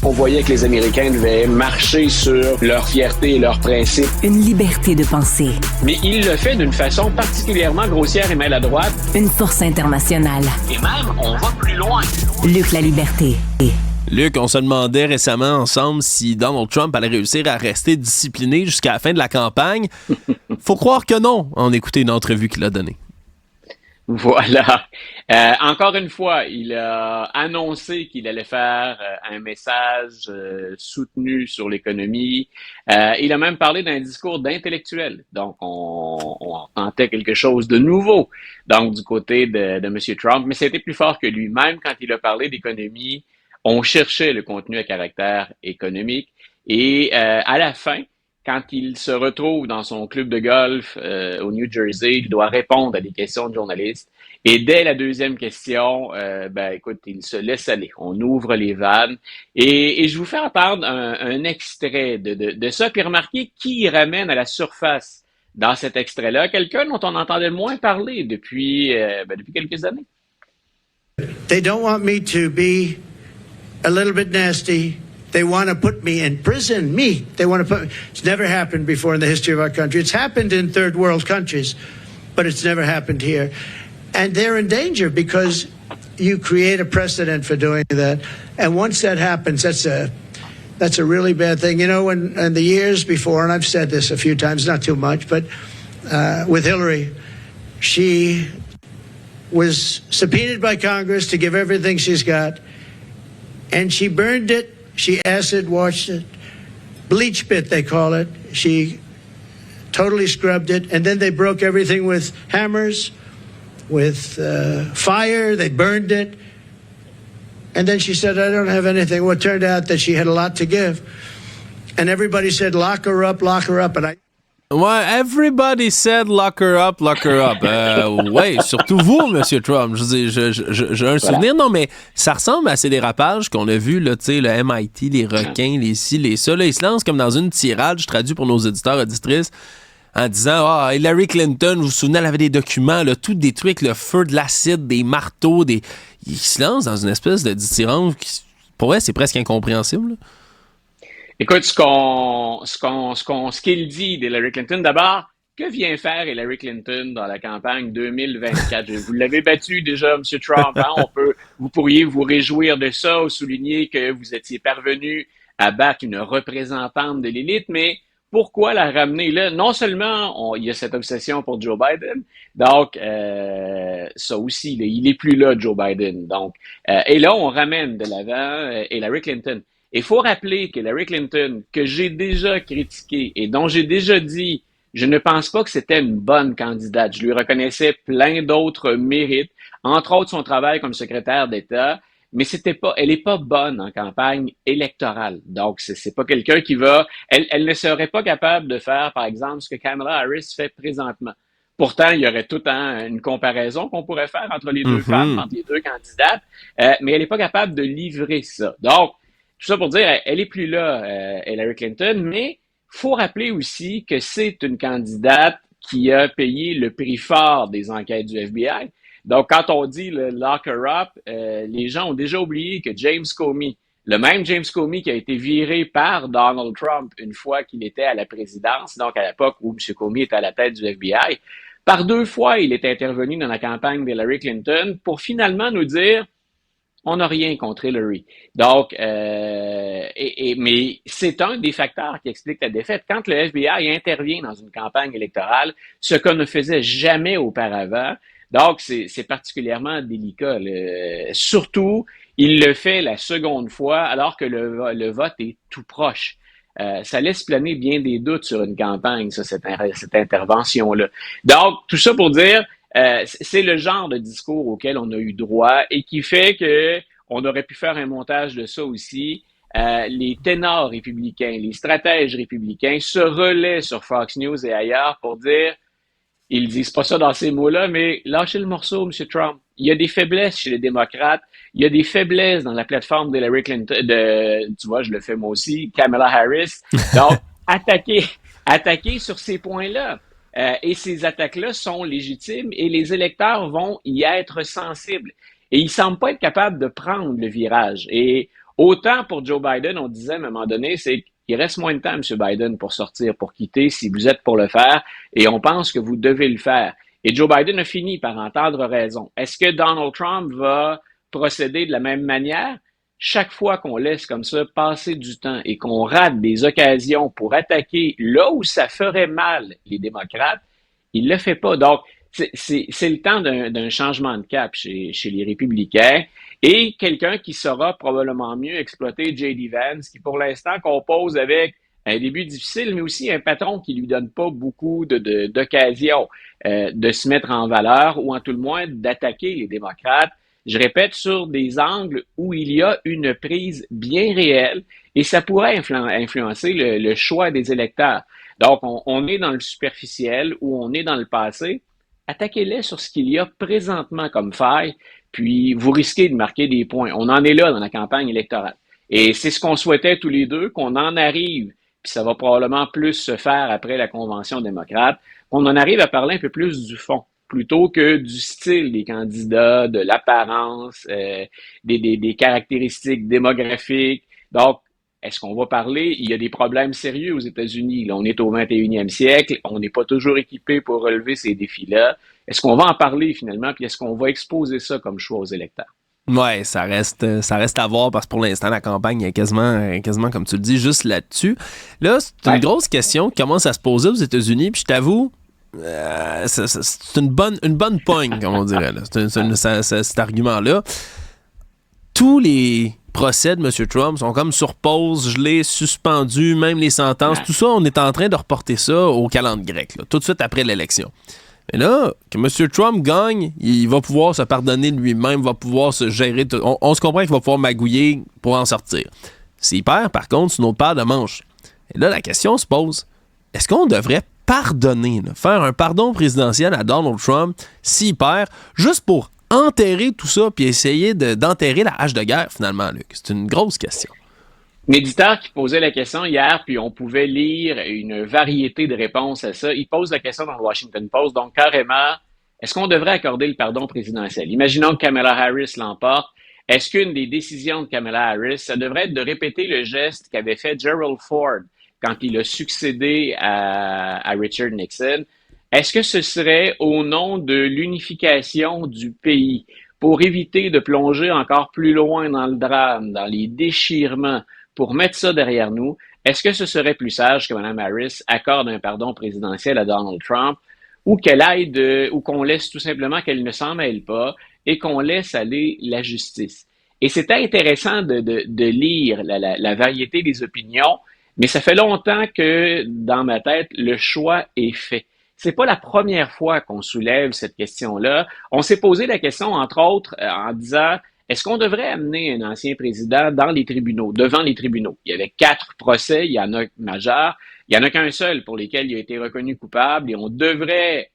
On voyait que les Américains devaient marcher sur leur fierté et leurs principes. Une liberté de penser. Mais il le fait d'une façon particulièrement grossière et maladroite. Une force internationale. Et même, on va plus loin. Luc La Liberté. Luc, on se demandait récemment ensemble si Donald Trump allait réussir à rester discipliné jusqu'à la fin de la campagne. Faut croire que non, en écoutant une entrevue qu'il a donnée. Voilà. Encore une fois, il a annoncé qu'il allait faire un message soutenu sur l'économie. Il a même parlé d'un discours d'intellectuel. Donc, on tentait quelque chose de nouveau. Donc, du côté de M. Trump, mais c'était plus fort que lui. Même quand il a parlé d'économie, on cherchait le contenu à caractère économique. Et à la fin, quand il se retrouve dans son club de golf au New Jersey, il doit répondre à des questions de journalistes. Et dès la deuxième question, écoute, il se laisse aller. On ouvre les vannes. Et je vous fais entendre un extrait de ça. Puis remarquez qui il ramène à la surface dans cet extrait-là. Quelqu'un dont on entendait moins parler depuis quelques années. They don't want me to be a little bit nasty. They want to put me in prison. They want to put. It's never happened before in the history of our country. It's happened in third world countries, but it's never happened here. And they're in danger because you create a precedent for doing that. And once that happens, that's a really bad thing. You know, when in the years before, and I've said this a few times, not too much, but with Hillary, she was subpoenaed by Congress to give everything she's got, and she burned it. She acid washed it, bleach bit they call it. She totally scrubbed it, and then they broke everything with hammers, with fire. They burned it, and then she said, "I don't have anything." Well, it turned out that she had a lot to give, and everybody said, "Lock her up, and I." Ouais, everybody said lock her up, lock her up. Ouais, surtout vous, Monsieur Trump. Je veux dire, j'ai un souvenir. Non, mais ça ressemble à ces dérapages qu'on a vus, là, tu sais, le MIT, les requins, les ci, les ça. Là, ils se lancent comme dans une tirade, je traduis pour nos éditeurs, auditrices, en disant, Hillary Clinton, vous vous souvenez, elle avait des documents, là, tout détruit avec le feu, de l'acide, des marteaux, Ils se lancent dans une espèce de dithyrambe qui, pour vrai, c'est presque incompréhensible, là. Écoute, ce qu'il dit d'Hillary Clinton, d'abord, que vient faire Hillary Clinton dans la campagne 2024? Vous l'avez battu déjà, M. Trump. Hein? Vous pourriez vous réjouir de ça ou souligner que vous étiez parvenu à battre une représentante de l'élite, mais pourquoi la ramener là? Non seulement il y a cette obsession pour Joe Biden, donc ça aussi, il est plus là, Joe Biden. Donc, et là, on ramène de l'avant Hillary Clinton. Il faut rappeler qu'Hillary Clinton, que j'ai déjà critiqué et dont j'ai déjà dit, je ne pense pas que c'était une bonne candidate. Je lui reconnaissais plein d'autres mérites, entre autres son travail comme secrétaire d'État, mais elle est pas bonne en campagne électorale. Donc, c'est pas quelqu'un qui elle ne serait pas capable de faire, par exemple, ce que Kamala Harris fait présentement. Pourtant, il y aurait tout une comparaison qu'on pourrait faire entre les deux femmes, entre les deux candidates, mais elle n'est pas capable de livrer ça. Donc, tout ça pour dire, elle est plus là, Hillary Clinton, mais faut rappeler aussi que c'est une candidate qui a payé le prix fort des enquêtes du FBI. Donc, quand on dit le lock her up, les gens ont déjà oublié que James Comey, le même James Comey qui a été viré par Donald Trump une fois qu'il était à la présidence, donc à l'époque où M. Comey était à la tête du FBI, par 2 fois, il est intervenu dans la campagne d'Hillary Clinton pour finalement nous dire on n'a rien contre Hillary. Donc, mais c'est un des facteurs qui explique la défaite. Quand le FBI intervient dans une campagne électorale, ce qu'on ne faisait jamais auparavant, donc c'est particulièrement délicat. Surtout, il le fait la seconde fois alors que le vote est tout proche. Ça laisse planer bien des doutes sur une campagne, cette intervention-là. Donc, tout ça pour dire, c'est le genre de discours auquel on a eu droit et qui fait que on aurait pu faire un montage de ça aussi. Les ténors républicains, les stratèges républicains se relaient sur Fox News et ailleurs pour dire, ils disent pas ça dans ces mots-là, mais lâchez le morceau, M. Trump. Il y a des faiblesses chez les démocrates, il y a des faiblesses dans la plateforme d'Hillary Clinton, tu vois, je le fais moi aussi, Kamala Harris. Donc, attaquer sur ces points-là. Et ces attaques-là sont légitimes et les électeurs vont y être sensibles. Et ils semblent pas être capables de prendre le virage. Et Autant pour Joe Biden, on disait à un moment donné, c'est qu'il reste moins de temps, M. Biden, pour sortir, pour quitter, si vous êtes pour le faire, et on pense que vous devez le faire. Et Joe Biden a fini par entendre raison. Est-ce que Donald Trump va procéder de la même manière? Chaque fois qu'on laisse comme ça passer du temps et qu'on rate des occasions pour attaquer là où ça ferait mal les démocrates, il le fait pas. Donc, c'est le temps d'un changement de cap chez les républicains et quelqu'un qui saura probablement mieux exploiter J.D. Vance, qui pour l'instant compose avec un début difficile, mais aussi un patron qui lui donne pas beaucoup d'occasions de se mettre en valeur ou en tout le moins d'attaquer les démocrates. Je répète, sur des angles où il y a une prise bien réelle et ça pourrait influencer le choix des électeurs. Donc, on est dans le superficiel ou on est dans le passé. Attaquez-les sur ce qu'il y a présentement comme faille, puis vous risquez de marquer des points. On en est là dans la campagne électorale. Et c'est ce qu'on souhaitait tous les deux, qu'on en arrive, puis ça va probablement plus se faire après la Convention démocrate, qu'on en arrive à parler un peu plus du fond, plutôt que du style des candidats, de l'apparence, des caractéristiques démographiques. Donc, est-ce qu'on va parler? Il y a des problèmes sérieux aux États-Unis. Là, on est au 21e siècle. On n'est pas toujours équipé pour relever ces défis-là. Est-ce qu'on va en parler finalement? Puis est-ce qu'on va exposer ça comme choix aux électeurs? Ouais, ça reste à voir parce que pour l'instant, la campagne est quasiment, comme tu le dis, juste là-dessus. Là, c'est une grosse question qui commence à se poser aux États-Unis. Puis je t'avoue, c'est une bonne pogne, comme on dirait, là. Cet argument-là. Tous les procès de M. Trump sont comme sur pause, gelés, suspendus, même les sentences. Tout ça, on est en train de reporter ça au calendrier grec, là, tout de suite après l'élection. Mais là, que M. Trump gagne, il va pouvoir se pardonner lui-même, va pouvoir se gérer. On se comprend qu'il va pouvoir magouiller pour en sortir. S'il perd, par contre, c'est une autre paire de manches. Et là, la question se pose, est-ce qu'on devrait pardonner, là, faire un pardon présidentiel à Donald Trump s'il perd, juste pour enterrer tout ça puis essayer d'enterrer la hache de guerre, finalement, Luc? C'est une grosse question. Méditeur qui posait la question hier, puis on pouvait lire une variété de réponses à ça. Il pose la question dans le Washington Post, donc carrément, est-ce qu'on devrait accorder le pardon présidentiel? Imaginons que Kamala Harris l'emporte. Est-ce qu'une des décisions de Kamala Harris, ça devrait être de répéter le geste qu'avait fait Gerald Ford quand il a succédé à Richard Nixon? Est-ce que ce serait au nom de l'unification du pays pour éviter de plonger encore plus loin dans le drame, dans les déchirements, pour mettre ça derrière nous? Est-ce que ce serait plus sage que Mme Harris accorde un pardon présidentiel à Donald Trump ou qu'elle aille ou qu'on laisse tout simplement qu'elle ne s'en mêle pas et qu'on laisse aller la justice? Et c'était intéressant de lire la variété des opinions, mais ça fait longtemps que dans ma tête, le choix est fait. C'est pas la première fois qu'on soulève cette question-là. On s'est posé la question, entre autres, en disant, est-ce qu'on devrait amener un ancien président dans les tribunaux, devant les tribunaux? Il y avait 4 procès, il y en a majeurs. Il y en a qu'un seul pour lesquels il a été reconnu coupable et on devrait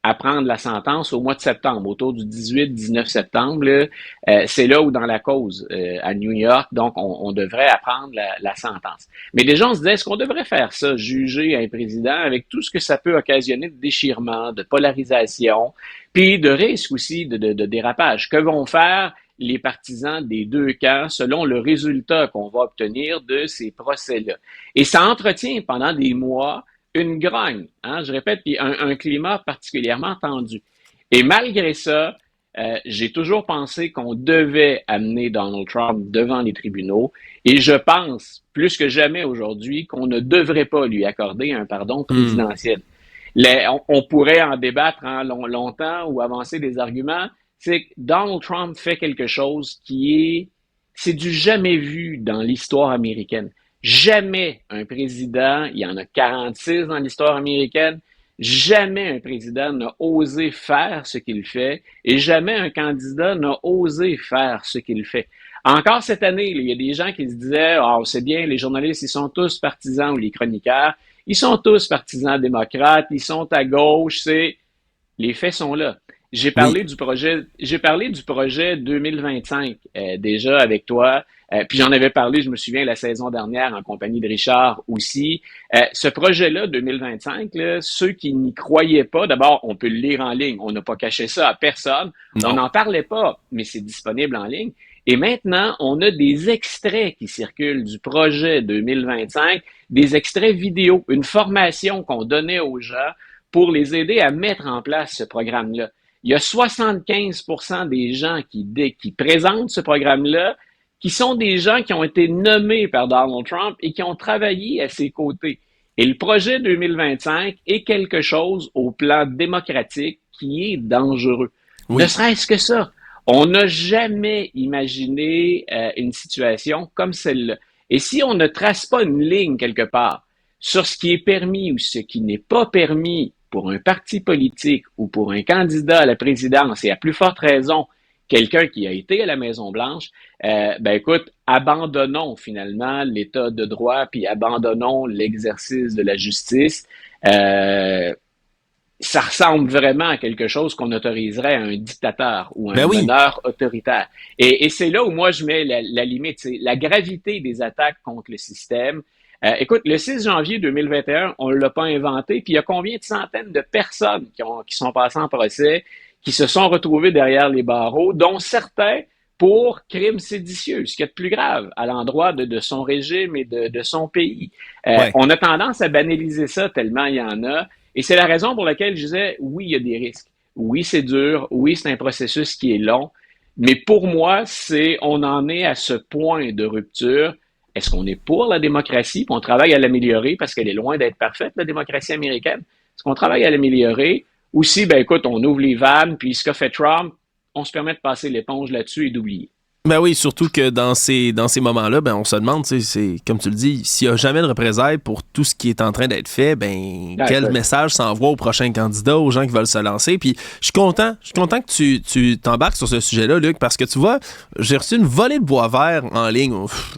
apprendre la sentence au mois de septembre, autour du 18-19 septembre. Là, c'est là où dans la cause à New York, donc on devrait apprendre la sentence. Mais déjà, on se disait, est-ce qu'on devrait faire ça, juger un président avec tout ce que ça peut occasionner de déchirement, de polarisation, puis de risque aussi de dérapage? Que vont faire les partisans des deux camps selon le résultat qu'on va obtenir de ces procès-là? Et ça entretient pendant des mois une grogne, hein, je répète, puis un climat particulièrement tendu. Et malgré ça, j'ai toujours pensé qu'on devait amener Donald Trump devant les tribunaux et je pense, plus que jamais aujourd'hui, qu'on ne devrait pas lui accorder un pardon présidentiel. On pourrait en débattre longtemps ou avancer des arguments. C'est que Donald Trump fait quelque chose c'est du jamais vu dans l'histoire américaine. Jamais un président, il y en a 46 dans l'histoire américaine, jamais un président n'a osé faire ce qu'il fait et jamais un candidat n'a osé faire ce qu'il fait. Encore cette année, il y a des gens qui se disaient « Oh, c'est bien, les journalistes, ils sont tous partisans ou les chroniqueurs, ils sont tous partisans démocrates, ils sont à gauche, les faits sont là. » J'ai parlé du projet 2025 déjà avec toi. Puis j'en avais parlé, je me souviens, la saison dernière en compagnie de Richard aussi. Ce projet-là, 2025, là, ceux qui n'y croyaient pas, d'abord, on peut le lire en ligne. On n'a pas caché ça à personne. Non. On n'en parlait pas, mais c'est disponible en ligne. Et maintenant, on a des extraits qui circulent du projet 2025, des extraits vidéo, une formation qu'on donnait aux gens pour les aider à mettre en place ce programme-là. Il y a 75% des gens qui présentent ce programme-là qui sont des gens qui ont été nommés par Donald Trump et qui ont travaillé à ses côtés. Et le projet 2025 est quelque chose au plan démocratique qui est dangereux. Oui. Ne serait-ce que ça. On n'a jamais imaginé une situation comme celle-là. Et si on ne trace pas une ligne quelque part sur ce qui est permis ou ce qui n'est pas permis pour un parti politique ou pour un candidat à la présidence, et à plus forte raison, quelqu'un qui a été à la Maison-Blanche, ben écoute, abandonnons finalement l'état de droit, puis abandonnons l'exercice de la justice. Ça ressemble vraiment à quelque chose qu'on autoriserait à un dictateur ou à un meneur autoritaire. Et c'est là où moi je mets la limite, c'est la gravité des attaques contre le système. Écoute, le 6 janvier 2021, on ne l'a pas inventé, puis il y a combien de centaines de personnes qui sont passées en procès, qui se sont retrouvées derrière les barreaux, dont certains pour crimes séditieux, ce qui est de plus grave à l'endroit de son régime et de son pays. On a tendance à banaliser ça tellement il y en a. Et c'est la raison pour laquelle je disais, oui, il y a des risques. Oui, c'est dur. Oui, c'est un processus qui est long. Mais pour moi, on en est à ce point de rupture. Est-ce qu'on est pour la démocratie, puis on travaille à l'améliorer parce qu'elle est loin d'être parfaite, la démocratie américaine? Est-ce qu'on travaille à l'améliorer? Ou si, ben écoute, on ouvre les vannes, puis ce qu'a fait Trump, on se permet de passer l'éponge là-dessus et d'oublier. Ben oui, surtout que dans ces moments-là, ben on se demande, c'est comme tu le dis, s'il n'y a jamais de représailles pour tout ce qui est en train d'être fait, ben quel message s'envoie aux prochains candidats, aux gens qui veulent se lancer. Puis je suis content que tu t'embarques sur ce sujet-là, Luc, parce que tu vois, j'ai reçu une volée de bois vert en ligne.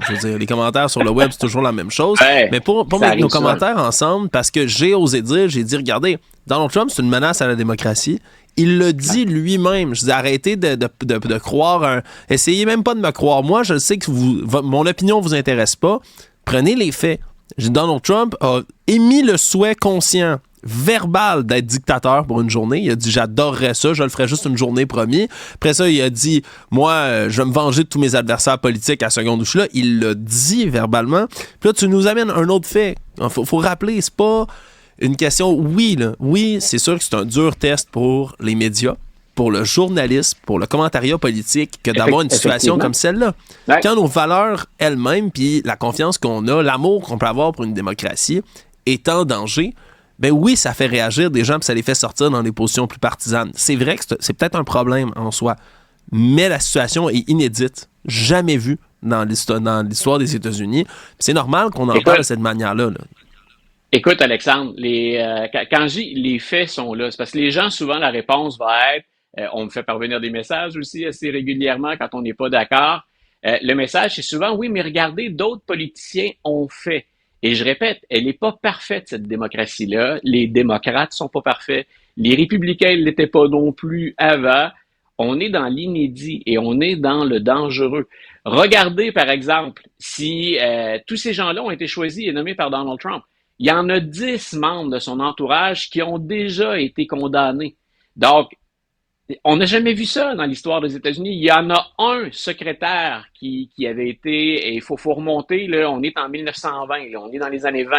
Je veux dire, les commentaires sur le web, c'est toujours la même chose. Mais pour mettre nos commentaires ensemble, parce que j'ai osé dire, j'ai dit, regardez, Donald Trump, c'est une menace à la démocratie. Il le dit lui-même. Je dis, arrêtez de croire essayez même pas de me croire. Moi, je sais que mon opinion vous intéresse pas. Prenez les faits. Donald Trump a émis le souhait conscient, verbal, d'être dictateur pour une journée. Il a dit, j'adorerais ça, je le ferais juste une journée, promis. Après ça, il a dit, moi, je vais me venger de tous mes adversaires politiques à la seconde où je suis là. Il l'a dit verbalement. Puis là, tu nous amènes un autre fait. Faut rappeler, c'est pas une question, oui, c'est sûr que c'est un dur test pour les médias, pour le journalisme, pour le commentariat politique, que d'avoir une situation comme celle-là. Ouais. Quand nos valeurs elles-mêmes, puis la confiance qu'on a, l'amour qu'on peut avoir pour une démocratie est en danger, ben oui, ça fait réagir des gens, puis ça les fait sortir dans des positions plus partisanes. C'est vrai que c'est peut-être un problème en soi, mais la situation est inédite, jamais vue dans l'histoire des États-Unis. C'est normal qu'on en parle de cette manière-là. Écoute, Alexandre, quand je dis les faits sont là, c'est parce que les gens, souvent, la réponse va être on me fait parvenir des messages aussi assez régulièrement quand on n'est pas d'accord. Le message, c'est souvent oui, mais regardez, d'autres politiciens ont fait. Et je répète, elle n'est pas parfaite, cette démocratie-là. Les démocrates sont pas parfaits. Les républicains ne l'étaient pas non plus avant. On est dans l'inédit et on est dans le dangereux. Regardez, par exemple, si tous ces gens-là ont été choisis et nommés par Donald Trump. Il y en a 10 membres de son entourage qui ont déjà été condamnés. Donc, on n'a jamais vu ça dans l'histoire des États-Unis. Il y en a un secrétaire qui avait été, et il faut remonter, là, on est en 1920, là, on est dans les années 20.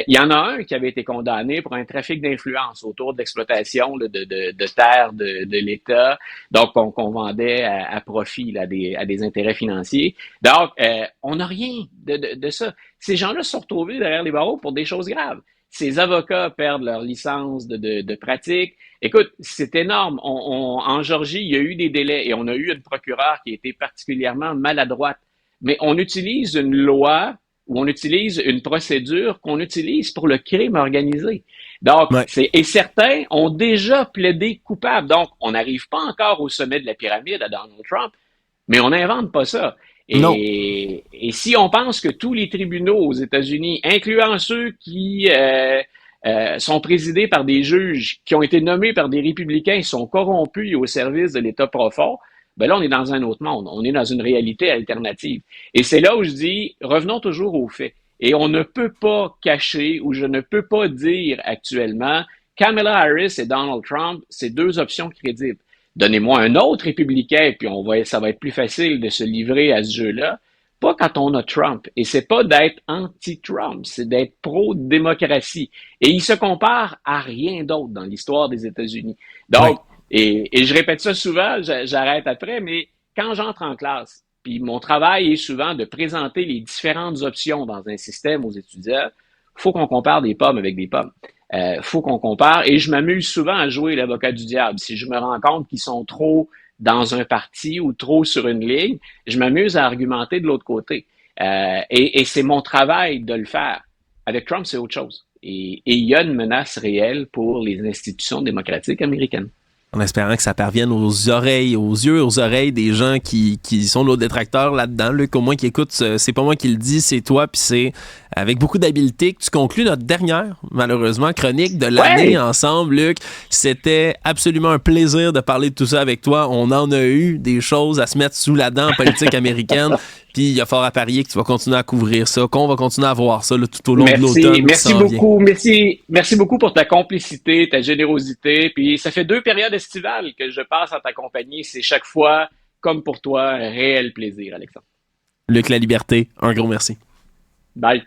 Il y en a un qui avait été condamné pour un trafic d'influence autour de l'exploitation de terres de l'État, donc qu'on vendait à profit là, à des intérêts financiers. Donc, on n'a rien de ça. Ces gens-là se sont retrouvés derrière les barreaux pour des choses graves. Ces avocats perdent leur licence de pratique. Écoute, c'est énorme. En Georgie, il y a eu des délais et on a eu une procureure qui a été particulièrement maladroite. Mais on utilise une loi ou on utilise une procédure qu'on utilise pour le crime organisé. Donc, et certains ont déjà plaidé coupables. Donc, on n'arrive pas encore au sommet de la pyramide à Donald Trump, mais on n'invente pas ça. Et si on pense que tous les tribunaux aux États-Unis, incluant ceux qui sont présidés par des juges qui ont été nommés par des républicains, sont corrompus et au service de l'État profond, ben là, on est dans un autre monde. On est dans une réalité alternative. Et c'est là où je dis, revenons toujours aux faits. Et on ne peut pas cacher ou je ne peux pas dire actuellement Kamala Harris et Donald Trump, c'est deux options crédibles. Donnez-moi un autre républicain, puis ça va être plus facile de se livrer à ce jeu-là. Pas quand on a Trump. Et c'est pas d'être anti-Trump, c'est d'être pro-démocratie. Et il se compare à rien d'autre dans l'histoire des États-Unis. Donc, et je répète ça souvent, j'arrête après, mais quand j'entre en classe, puis mon travail est souvent de présenter les différentes options dans un système aux étudiants, faut qu'on compare des pommes avec des pommes. Faut qu'on compare. Et je m'amuse souvent à jouer l'avocat du diable. Si je me rends compte qu'ils sont trop dans un parti ou trop sur une ligne, je m'amuse à argumenter de l'autre côté. Et c'est mon travail de le faire. Avec Trump, c'est autre chose. Et il y a une menace réelle pour les institutions démocratiques américaines. En espérant que ça parvienne aux oreilles, aux yeux, aux oreilles des gens qui sont nos détracteurs là-dedans. Luc, au moins qui écoute, c'est pas moi qui le dis, c'est toi, puis c'est avec beaucoup d'habileté que tu conclus notre dernière, malheureusement, chronique de l'année ensemble, Luc. C'était absolument un plaisir de parler de tout ça avec toi. On en a eu des choses à se mettre sous la dent en politique américaine, puis il y a fort à parier que tu vas continuer à couvrir ça, qu'on va continuer à voir ça là, tout au long de l'automne. Merci beaucoup. Merci beaucoup pour ta complicité, ta générosité. Puis ça fait 2 périodes estivales que je passe en ta compagnie. C'est chaque fois, comme pour toi, un réel plaisir, Alexandre. Luc La Liberté, un gros merci. Bye.